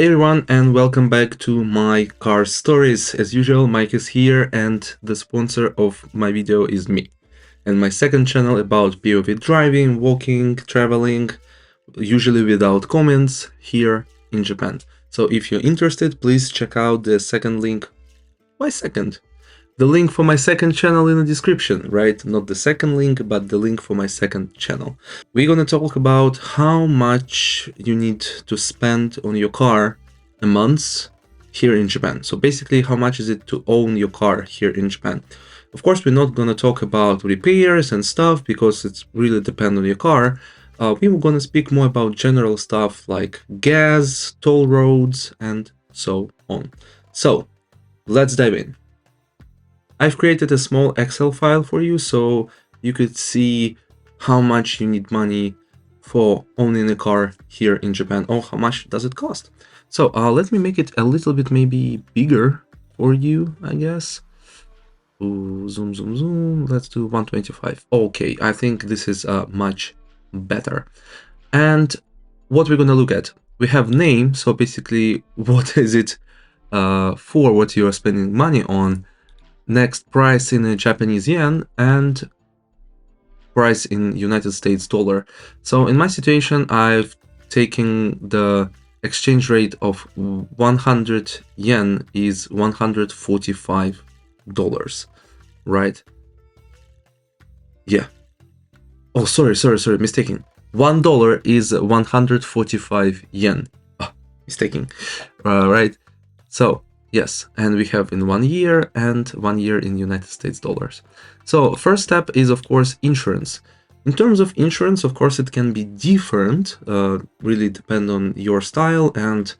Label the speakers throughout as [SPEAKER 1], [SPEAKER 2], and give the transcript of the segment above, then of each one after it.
[SPEAKER 1] Hey everyone, and welcome back to my car stories. As usual, Mike is here, and the sponsor of my video is me. And my second channel about POV driving, walking, traveling, usually without comments, here in Japan. So if you're interested, please check out the second link. Why second? The link for my second channel in the description, right? Not the second link, but the link for my second channel. We're gonna talk about how much you need to spend on your car a month here in Japan. So basically, how much is it to own your car here in Japan? Of course, we're not gonna talk about repairs and stuff because it's really depend on your car. We're gonna speak more about general stuff like gas, toll roads, and so on. So let's dive in. I've created a small Excel file for you so you could see how much you need money for owning a car here in Japan, or how much does it cost. So let me make it a little bit maybe bigger for you, I guess. Ooh, zoom, zoom, zoom. Let's do 125. Okay, I think this is much better. And what we're gonna look at, we have name. So basically, what is it for? What you are spending money on? Next, price in Japanese yen, and price in United States dollar. So in my situation, I've taken the exchange rate of 100 yen is $145, right? Yeah. Oh, sorry, mistaken. $1 is 145 yen. Ah, mistaken. Right. So yes, and we have in 1 year and 1 year in United States dollars. So first step is, of course, insurance. In terms of insurance, of course, it can be different, really depend on your style, and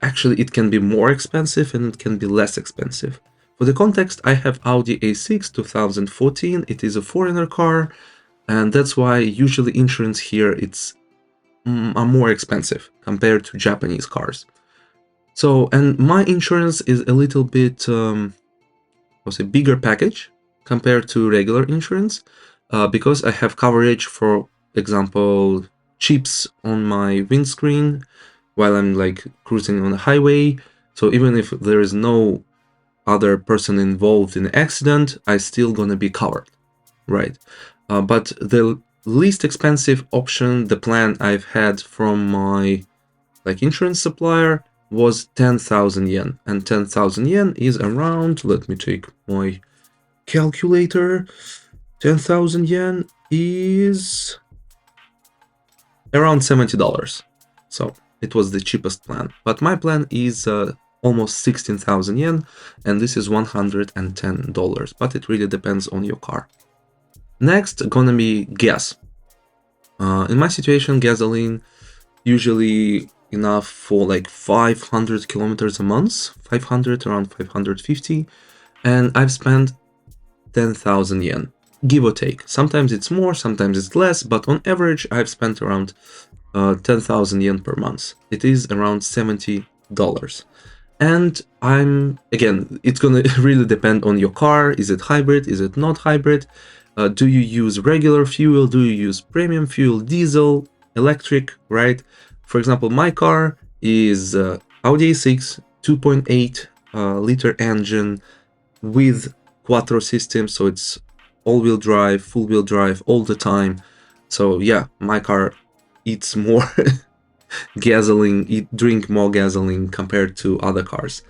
[SPEAKER 1] actually it can be more expensive and it can be less expensive. For the context, I have Audi A6 2014. It is a foreigner car, and that's why usually insurance here it's are more expensive compared to Japanese cars. So, and my insurance is a little bit, what's a bigger package compared to regular insurance, because I have coverage, for example, chips on my windscreen while I'm like cruising on the highway. So even if there is no other person involved in the accident, I still gonna be covered, right? But the least expensive option, the plan I've had from my insurance supplier, was 10,000 yen, and 10,000 yen is around, let me take my calculator, 10,000 yen is around $70. So it was the cheapest plan, but my plan is almost 16,000 yen, and this is $110, but it really depends on your car. Next, gonna be gas. In my situation, gasoline usually enough for like 500 kilometers a month, 500, around 550, and I've spent 10,000 yen, give or take. Sometimes it's more, sometimes it's less, but on average I've spent around 10,000 yen per month. It is around $70. And again, it's gonna really depend on your car. Is it hybrid? Is it not hybrid? Do you use regular fuel? Do you use premium fuel, diesel, electric, right? For example, my car is Audi A6 2.8 liter engine with quattro system, so it's all-wheel drive, full-wheel drive all the time. So yeah, my car eats more gasoline, drink more gasoline compared to other cars.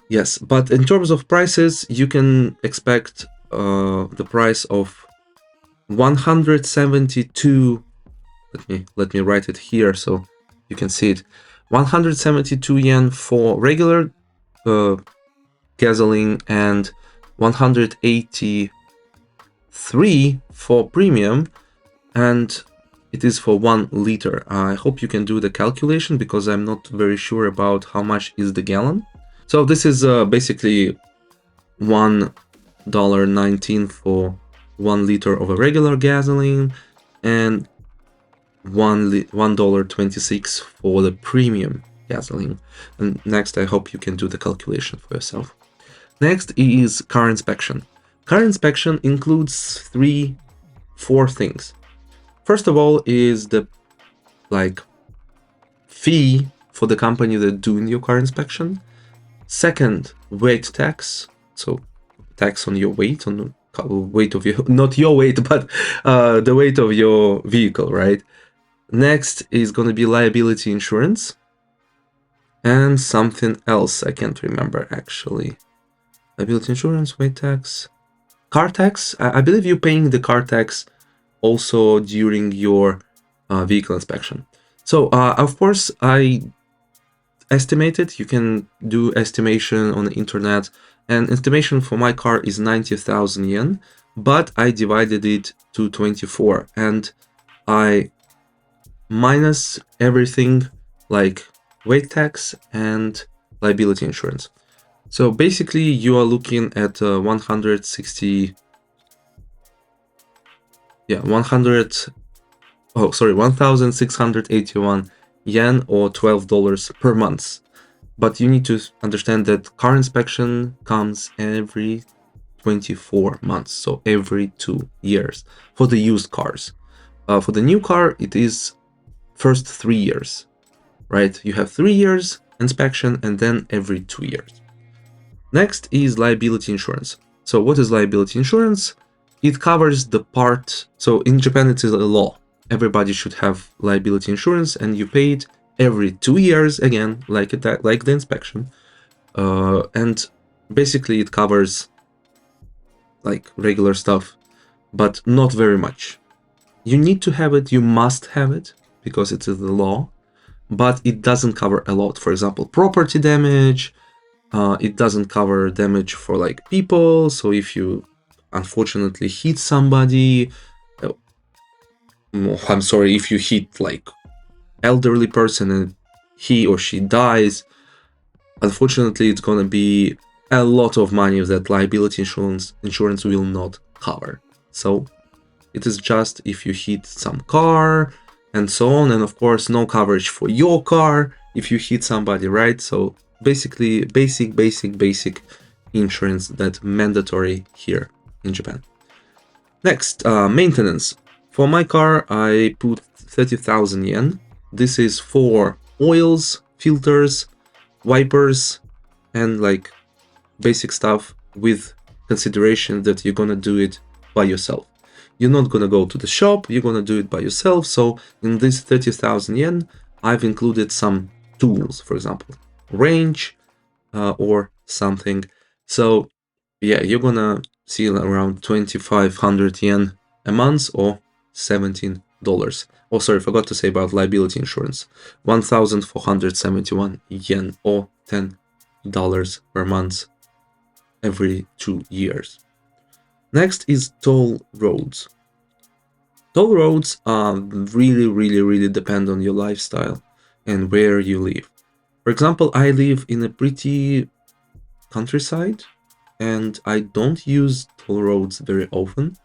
[SPEAKER 1] Yes, but in terms of prices, you can expect the price of 172. Let me write it here so you can see it. 172 yen for regular gasoline and 183 for premium, and it is for 1 liter. I hope you can do the calculation because I'm not very sure about how much is the gallon. So this is basically $1.19 for 1 liter of a regular gasoline, and $1.26 for the premium gasoline. And next, I hope you can do the calculation for yourself. Next is car inspection. Car inspection includes 4 things. First of all is the fee for the company that doing your car inspection. Second, weight tax, so tax on your weight, on the weight of your, not your weight, but the weight of your vehicle, right? Next is going to be liability insurance and something else I can't remember actually. Liability insurance, weight tax, car tax. I believe you're paying the car tax also during your vehicle inspection. So of course I estimated, you can do estimation on the internet, and estimation for my car is 90,000 yen, but I divided it to 24 and I minus everything like weight tax and liability insurance. So basically you are looking at 160, yeah, 1,681 yen or $12 per month. But you need to understand that car inspection comes every 24 months, so every 2 years for the used cars. For the new car, it is first 3 years, right? You have 3 years inspection and then every 2 years. Next is liability insurance. So what is liability insurance? It covers the part, so in Japan it is a law. Everybody should have liability insurance and you pay it every 2 years, again, like the inspection. And basically it covers like regular stuff, but not very much. You need to have it, you must have it, because it is the law, but it doesn't cover a lot. For example, property damage, it doesn't cover damage for like people, so if you unfortunately hit somebody, I'm sorry, if you hit like elderly person and he or she dies, unfortunately it's gonna be a lot of money that liability insurance will not cover. So it is just if you hit some car and so on, and of course no coverage for your car if you hit somebody, right? So basically basic insurance that's mandatory here in Japan. Next, maintenance. For my car, I put 30,000 yen. This is for oils, filters, wipers, and like basic stuff, with consideration that you're gonna do it by yourself. You're not gonna go to the shop, you're gonna do it by yourself. So in this 30,000 yen, I've included some tools, for example, wrench or something. So yeah, you're gonna see around 2,500 yen a month or $17. Oh, sorry, forgot to say about liability insurance. 1,471 yen or $10 per month every 2 years. Next is toll roads. Toll roads really depend on your lifestyle and where you live. For example, I live in a pretty countryside and I don't use toll roads very often.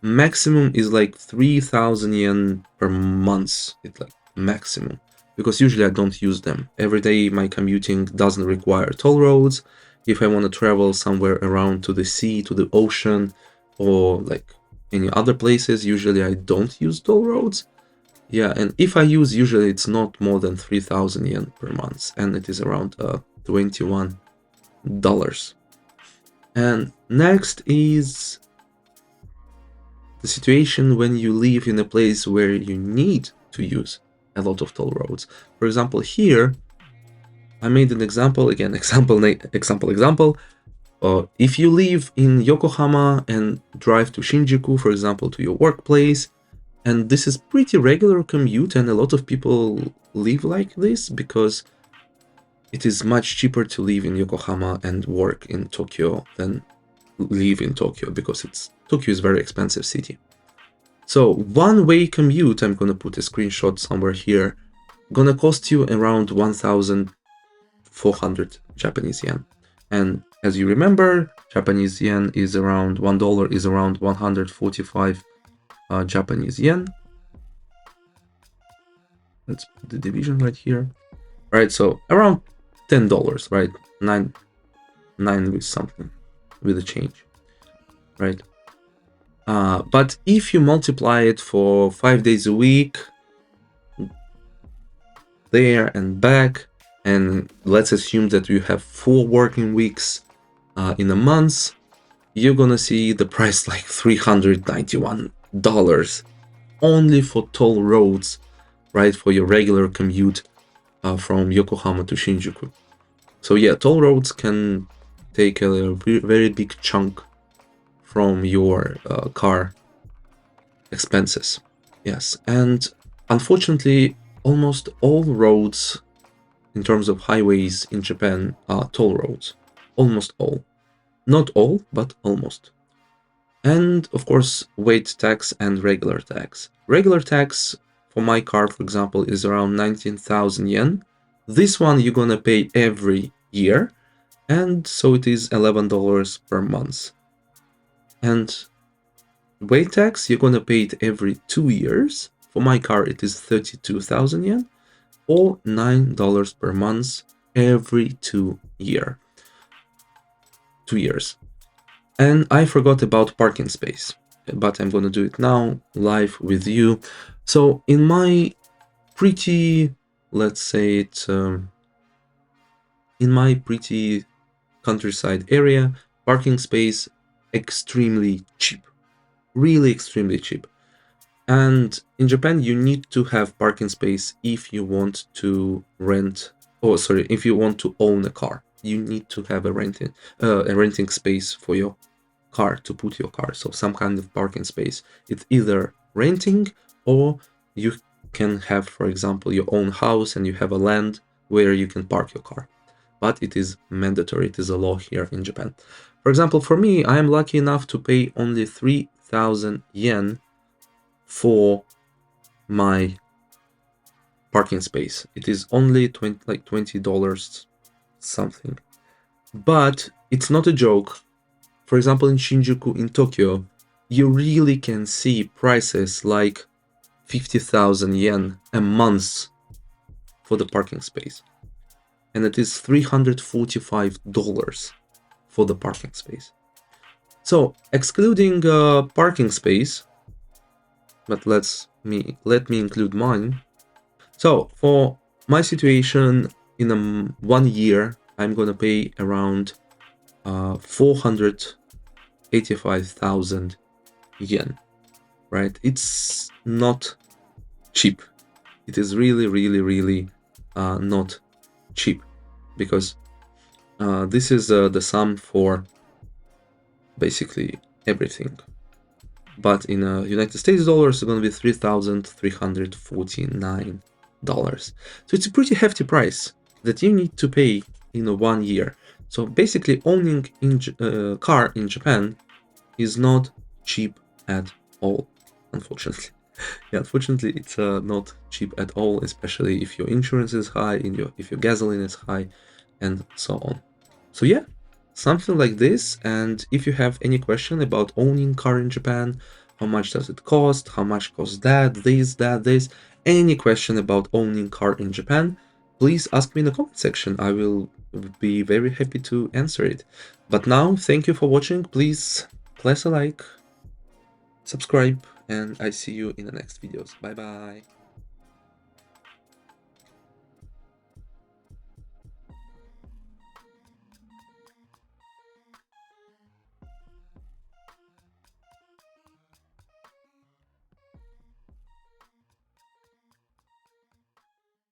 [SPEAKER 1] Maximum is like 3,000 yen per month. It's like maximum, because usually I don't use them. Every day my commuting doesn't require toll roads. If I want to travel somewhere around to the sea, to the ocean, or like any other places, usually I don't use toll roads. Yeah, and if I use, usually it's not more than 3,000 yen per month, and it is around $21. And next is the situation when you live in a place where you need to use a lot of toll roads. For example, here I made an example, again, example. If you live in Yokohama and drive to Shinjuku, for example, to your workplace, and this is pretty regular commute, and a lot of people live like this because it is much cheaper to live in Yokohama and work in Tokyo than live in Tokyo, because Tokyo is a very expensive city. So one-way commute, I'm gonna put a screenshot somewhere here, gonna cost you around 1,400 Japanese yen. And as you remember, Japanese yen is around $1 is around 145 Japanese yen. Let's put the division right here. Right, so around $10, right? Nine with something, with a change, right? But if you multiply it for 5 days a week, there and back, and let's assume that you have 4 working weeks in a month, you're gonna see the price like $391 only for toll roads, right, for your regular commute from Yokohama to Shinjuku. So yeah, toll roads can take a very big chunk from your car expenses. Yes, and unfortunately, almost all roads in terms of highways in Japan are toll roads. Almost all. Not all, but almost. And of course, weight tax and regular tax. Regular tax for my car, for example, is around 19,000 yen. This one you're gonna pay every year, and so it is $11 per month. And weight tax, you're gonna pay it every 2 years. For my car, it is 32,000 yen, or $9 per month every 2 years. And I forgot about parking space, but I'm gonna do it now live with you. So in my pretty, let's say it, in my pretty countryside area, parking space extremely cheap, really extremely cheap. And in Japan, you need to have parking space if you want to rent, if you want to own a car. You need to have a renting space for your car, to put your car. So some kind of parking space. It's either renting, or you can have, for example, your own house and you have a land where you can park your car. But it is mandatory. It is a law here in Japan. For example, for me, I am lucky enough to pay only 3,000 yen for my parking space. It is only $20 something. But it's not a joke. For example, in Shinjuku in Tokyo, you really can see prices like 50,000 yen a month for the parking space. And it is $345 for the parking space. So, excluding parking space, but let me include mine. So, for my situation, in 1 year, I'm gonna pay around 485,000 yen, right? It's not cheap. It is really not cheap, because this is the sum for basically everything. But in United States dollars, it's going to be $3,349. So it's a pretty hefty price that you need to pay in 1 year. So basically, owning a car in Japan is not cheap at all, unfortunately. Yeah, unfortunately, it's not cheap at all, especially if your insurance is high, if your gasoline is high, and so on. So yeah, something like this. And if you have any question about owning car in Japan, how much does it cost, how much costs this, any question about owning car in Japan, please ask me in the comment section. I will be very happy to answer it. But now, thank you for watching. Please place a like, subscribe, and I see you in the next videos. Bye bye.